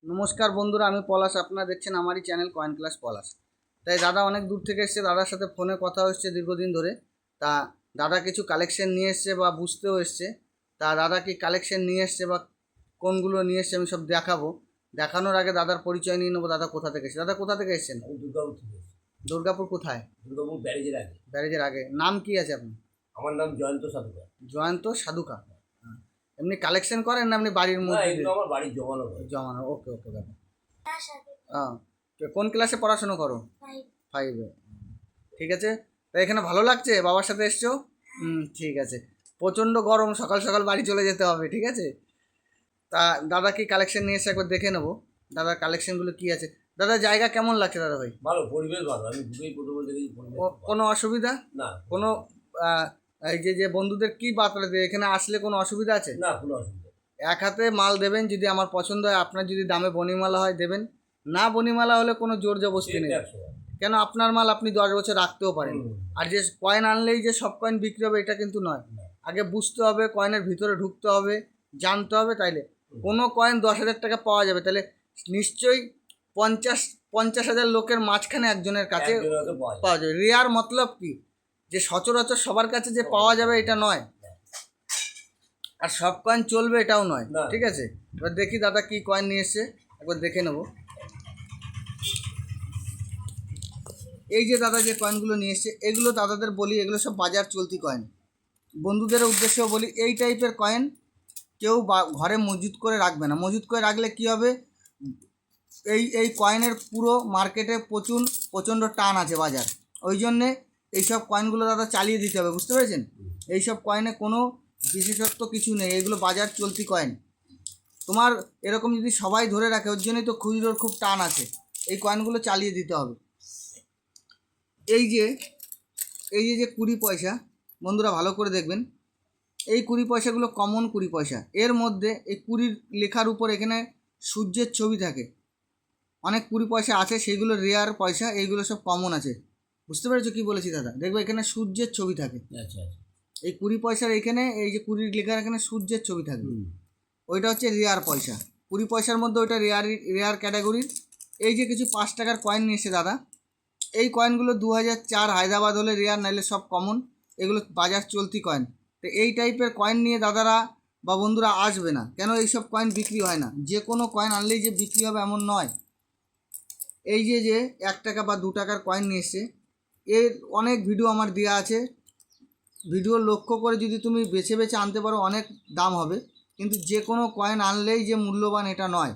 নমস্কার বন্ধুরা, আমি পলাশ। আপনারা দেখছেন আমারই চ্যানেল কয়েন ক্লাস পলাশ। তাই দাদা অনেক দূর থেকে এসছে, দাদার সাথে ফোনে কথা হচ্ছে দীর্ঘদিন ধরে। তা দাদা কিছু কালেকশন নিয়ে এসছে বা বুঝতেও এসছে। তা দাদা কি কালেকশন নিয়ে এসছে বা কোনগুলো নিয়ে এসছে আমি সব দেখাবো। দেখানোর আগে দাদার পরিচয় নিয়ে নেবো। দাদা কোথা থেকে এসছে? দাদা কোথা থেকে এসছেন? আমি দুর্গাপুর থেকে এসেছি। দুর্গাপুর কোথায়? দুর্গাপুর ব্যারেজের আগে। ব্যারেজের আগে। নাম কি আছে আপনার? আমার নাম জয়ন্ত সাধুকার। জয়ন্ত সাধুকা। এমনি কালেকশন করেন না এমনি বাড়ির না, মধ্যে? এগুলো আমার বাড়ির জমানো হয়। জমানো। ওকে ওকে দাদা। হ্যাঁ, কোন ক্লাসে পড়াশোনা করো? 5-এ। ঠিক আছে। তা এখানে ভালো লাগছে? বাবার সাথে এসছো? ঠিক আছে। প্রচণ্ড গরম, সকাল সকাল বাড়ি চলে যেতে হবে, ঠিক আছে। তা দাদা কি কালেকশন নিয়ে এসে একবার দেখে নেবো দাদার কালেকশনগুলো কি আছে। দাদা জায়গা কেমন লাগছে দাদা ভাই? ভালো, পরিবেশ ভালো। আমি ঢুকেই প্রথমে দেখেছি পরিবেশ ভালো। কোনো অসুবিধা? না, কোনো এই যে বন্ধুদের কি বার্তা দেবে, এখানে আসলে কোনো অসুবিধা আছে? না, কোনো অসুবিধা নেই। এক হাতে মাল দেবেন, যদি আমার পছন্দ হয়, আপনার যদি দামে বনিমালা হয় দেবেন, না বনিমালা হলে কোনো জোর জবরদস্তি নেই। কেন, আপনার মাল আপনি 10 বছর রাখতেও পারেন। আর যে কয়েন আনলেই যে সব কয়েন বিক্রি হবে এটা কিন্তু নয়। আগে বুঝতে হবে, কয়েনের ভিতরে ঢুকতে হবে, জানতে হবে। তাইলে কোনো কয়েন 10,000 টাকা পাওয়া যাবে, তাহলে নিশ্চয়ই 50,000 লোকের মাঝখানে একজনের কাছে পাওয়া যাবে। রেয়ার মতলব কি, যে সচরাচর সবার কাছে যে পাওয়া যাবে এটা নয়, আর সব কয়েন চলবে এটাও নয়। ঠিক আছে, এবার দেখি দাদা কি কয়েন নিয়ে এসছে, একবার দেখে নেব। এই যে দাদা যে কয়েনগুলো নিয়ে এসছে, এগুলো দাদাদের বলি এগুলো সব বাজার চলতি কয়েন। বন্ধুদের উদ্দেশ্যেও বলি, এই টাইপের কয়েন কেউ ঘরে মজুত করে রাখবে না। মজুত করে রাখলে কি হবে, এই কয়েনের পুরো মার্কেটে প্রচণ্ড টান আছে বাজার। ওই জন্যে এইসব কয়েনগুলো দাদা চালিয়ে দিতে হবে, বুঝতে পেরেছেন? এইসব কয়েনে কোনো বিশেষত্ব কিছু নেই, এগুলো বাজার চলতি কয়েন। তোমার এরকম যদি সবাই ধরে রাখে, ওর জন্যই তো খুচরোর খুব টান আছে। এই কয়েনগুলো চালিয়ে দিতে হবে। এই যে 20 পয়সা, বন্ধুরা ভালো করে দেখবেন, এই 20 পয়সাগুলো কমন 20 পয়সা। এর মধ্যে এই 20 লেখার উপর এখানে সূর্যের ছবি থাকে। অনেক 20 পয়সা আছে, সেইগুলো রেয়ার পয়সা, এইগুলো সব কমন আছে। বুঝতে পেরেছো কি বলেছি দাদা? দেখবে এখানে সূর্যের ছবি থাকে। আচ্ছা, এই 20 পয়সার এখানে, এই যে 20 লেখার এখানে সূর্যের ছবি থাকবে, ওইটা হচ্ছে রেয়ার পয়সা। 20 পয়সার মধ্যে ওইটা রেয়ার ক্যাটাগরির। এই যে কিছু 5 টাকার কয়েন নিয়ে এসে দাদা, এই কয়েনগুলো 2004 হায়দ্রাবাদ হলে রেয়ার, নাইলে সব কমন। এগুলো বাজার চলতি কয়েন। তো এই টাইপের কয়েন নিয়ে দাদারা বা বন্ধুরা আসবে না। কেন, এইসব কয়েন বিক্রি হয় না। যে কোনো কয়েন আনলেই যে বিক্রি হবে এমন নয়। এই যে 1 টাকা বা 2 টাকার কয়েন নিয়ে এসছে, এর অনেক ভিডিও আমার দেওয়া আছে। ভিডিও লক্ষ্য করে যদি তুমি বেছে বেছে আনতে পারো, অনেক দাম হবে। কিন্তু যে কোনো কয়েন আনলেই যে মূল্যবান এটা নয়।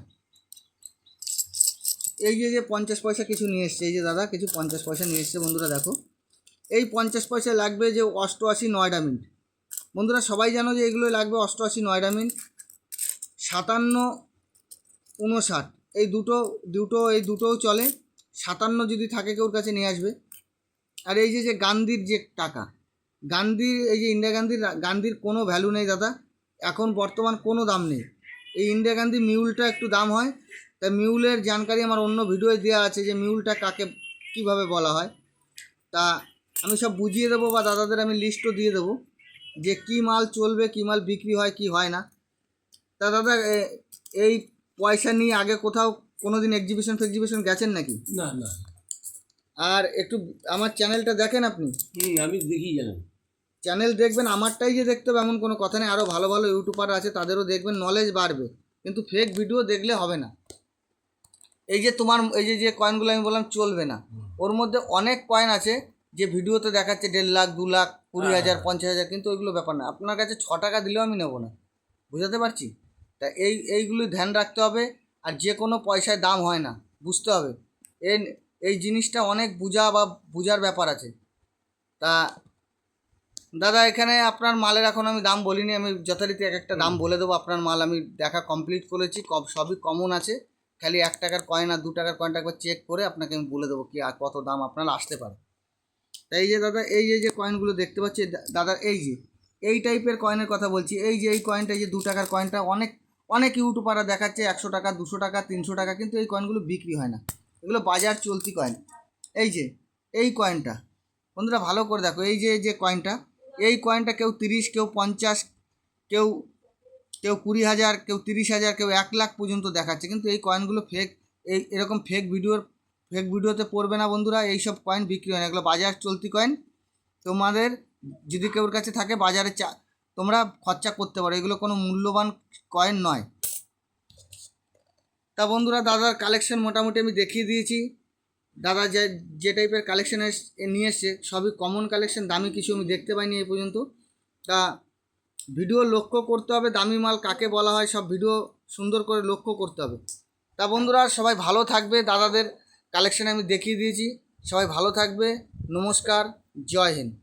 এই যে 50 পয়সা কিছু নিয়ে এসছে, এই যে দাদা কিছু 50 পয়সা নিয়ে এসছে। বন্ধুরা দেখো, এই 50 পয়সা লাগবে যে 88 9 মিনিট। বন্ধুরা সবাই জানো যে এগুলো লাগবে 88 9 মিনিট। 57 59 এই দুটোও চলে। 57 যদি থাকে কেউর কাছে নিয়ে আসবে। আর এই যে গান্ধীর যে টাকা, গান্ধীর এই যে ইন্দিরা গান্ধীর কোনো ভ্যালু নেই দাদা, এখন বর্তমান কোনো দাম নেই। এই ইন্দিরা গান্ধী মিউলটা একটু দাম হয়। তাই মিউলের জানকারি আমার অন্য ভিডিওয়ে দেওয়া আছে, যে মিউলটা কাকে কিভাবে বলা হয়। তা আমি সব বুঝিয়ে দেবো, বা দাদাদের আমি লিস্টও দিয়ে দেবো যে কী মাল চলবে, কী মাল বিক্রি হয়, কি হয় না। তা দাদা এই পয়সা নিয়ে আগে কোথাও কোনো দিন এক্সিবিশন গেছেন নাকি? না, না। আর একটু আমার চ্যানেলটা দেখেন আপনি? আমি দেখি, জানেন। চ্যানেল দেখবেন, আমারটাই যে দেখতে হবে এমন কোনো কথা নেই। আরও ভালো ভালো ইউটিউবার আছে, তাদেরও দেখবেন, নলেজ বাড়বে। কিন্তু ফেক ভিডিও দেখলে হবে না। এই যে তোমার এই যে কয়েনগুলো আমি বললাম চলবে না, ওর মধ্যে অনেক কয়েন আছে যে ভিডিওতে দেখাচ্ছে 1.5 লাখ 2 লাখ 20,000 50,000, কিন্তু ওইগুলো ব্যাপার না। আপনার কাছে 6 টাকা দিলেও আমি নেবো না, বুঝাতে পারছি? তা এইগুলি ধ্যান রাখতে হবে। আর যে কোনো পয়সায় দাম হয় না, বুঝতে হবে। এই জিনিসটা অনেক বুঝার ব্যাপার আছে। তা দাদা এখানে আপনার মালের এখন আমি দাম বলিনি, আমি যথারীতি এক একটা দাম বলে দেবো। আপনার মাল আমি দেখা কমপ্লিট করেছি, সবই কমন আছে। খালি 1 টাকার কয়েন আর 2 টাকার কয়েনটা একবার চেক করে আপনাকে আমি বলে দেবো কি আর কত দাম আপনার আসতে পারে। তাই যে দাদা এই যে কয়েনগুলো দেখতে পাচ্ছি দাদা, এই টাইপের কয়েনের কথা বলছি। এই কয়েনটা, যে 2 টাকার কয়েনটা অনেক ইউটিউবাররা দেখাচ্ছে 100 টাকা 200 টাকা 300 টাকা, কিন্তু এই কয়েনগুলো বিক্রি হয় না। এগুলো বাজার চলতি কয়েন। এই কয়েনটা বন্ধুরা ভালো করে দেখো, এই যে কয়েনটা, এই কয়েনটা কেউ 30, কেউ 50, কেউ কেউ 20,000, কেউ 30,000, কেউ 1,00,000 পর্যন্ত দেখাচ্ছে, কিন্তু এই কয়েনগুলো ফেক। এরকম ফেক ভিডিওতে পড়বে না বন্ধুরা। এইসব কয়েন বিক্রি হয় না, এগুলো বাজার চলতি কয়েন। তোমাদের যদি কেউর কাছে থাকে বাজারে তোমরা খরচা করতে পারো, এগুলো কোনো মূল্যবান কয়েন নয়। তা বন্ধুরা, দাদার কালেকশন মোটামুটি আমি দেখিয়ে দিয়েছি। দাদা যে টাইপের কালেকশন নিয়ে এসছে সবই কমন কালেকশন, দামি কিছু আমি দেখতে পাইনি এই পর্যন্ত। তা ভিডিও লক্ষ্য করতে হবে, দামি মাল কাকে বলা হয়, সব ভিডিও সুন্দর করে লক্ষ্য করতে হবে। তা বন্ধুরা, সবাই ভালো থাকবে। দাদাদের কালেকশন আমি দেখিয়ে দিয়েছি, সবাই ভালো থাকবে। নমস্কার, জয় হিন্দ।